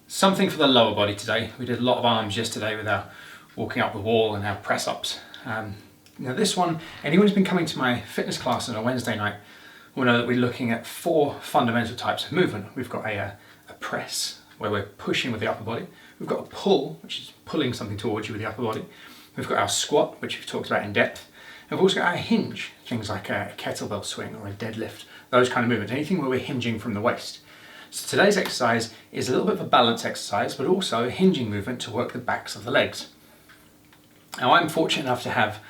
Something for the lower body today. We did a lot of arms yesterday with our walking up the wall and our press ups. Now this one, anyone who's been coming to my fitness class on a Wednesday night will know that we're looking at 4 fundamental types of movement. We've got a press, where we're pushing with the upper body. We've got a pull, which is pulling something towards you with the upper body. We've got our squat, which we've talked about in depth. And we've also got our hinge, things like a kettlebell swing or a deadlift, those kind of movements, anything where we're hinging from the waist. So today's exercise is a little bit of a balance exercise, but also a hinging movement to work the backs of the legs. Now I'm fortunate enough to have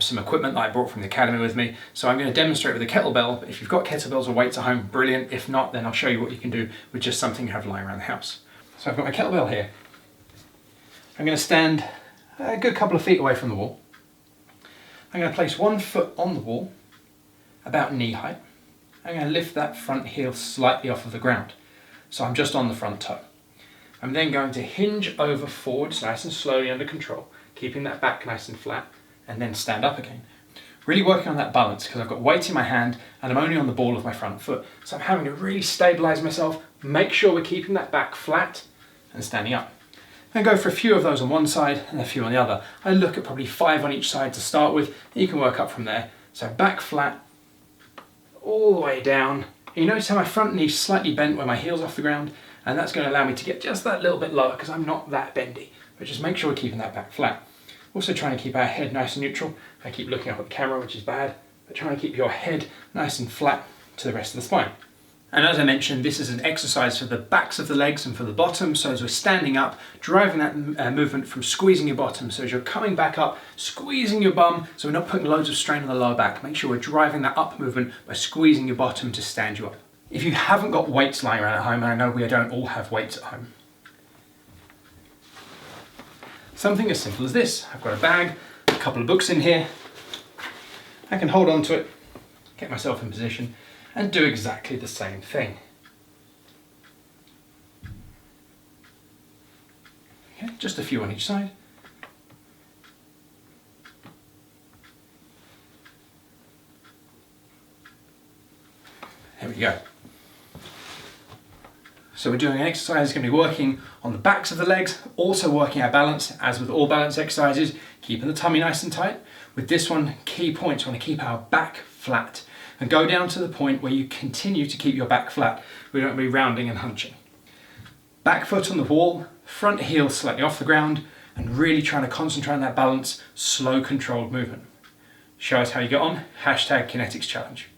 some equipment that I brought from the academy with me, so I'm going to demonstrate with a kettlebell. But if you've got kettlebells or weights at home, brilliant. If not, then I'll show you what you can do with just something you have lying around the house. So I've got my kettlebell here. I'm going to stand a good couple of feet away from the wall. I'm going to place one foot on the wall, about knee height. I'm going to lift that front heel slightly off of the ground, so I'm just on the front toe. I'm then going to hinge over forwards nice and slowly under control, keeping that back nice and flat, and then stand up again. Really working on that balance because I've got weight in my hand and I'm only on the ball of my front foot. So I'm having to really stabilize myself, make sure we're keeping that back flat and standing up. And go for a few of those on one side and a few on the other. I look at probably 5 on each side to start with, and you can work up from there. So back flat, all the way down. You notice how my front knee's slightly bent where my heel's off the ground, and that's going to allow me to get just that little bit lower because I'm not that bendy. But just make sure we're keeping that back flat. Also trying to keep our head nice and neutral. I keep looking up at the camera, which is bad, but trying to keep your head nice and flat to the rest of the spine. And as I mentioned, this is an exercise for the backs of the legs and for the bottom. So as we're standing up, driving that movement from squeezing your bottom. So as you're coming back up, squeezing your bum, so we're not putting loads of strain on the lower back. Make sure we're driving that up movement by squeezing your bottom to stand you up. If you haven't got weights lying around at home, and I know we don't all have weights at home, something as simple as this. I've got a bag, a couple of books in here. I can hold on to it, get myself in position, and do exactly the same thing. Okay, just a few on each side. There we go. So we're doing an exercise that's going to be working on the backs of the legs, also working our balance, as with all balance exercises, keeping the tummy nice and tight. With this one, key points, we want to keep our back flat and go down to the point where you continue to keep your back flat. We don't want to be rounding and hunching. Back foot on the wall, front heel slightly off the ground, and really trying to concentrate on that balance, slow controlled movement. Show us how you get on, #Kinetix Challenge.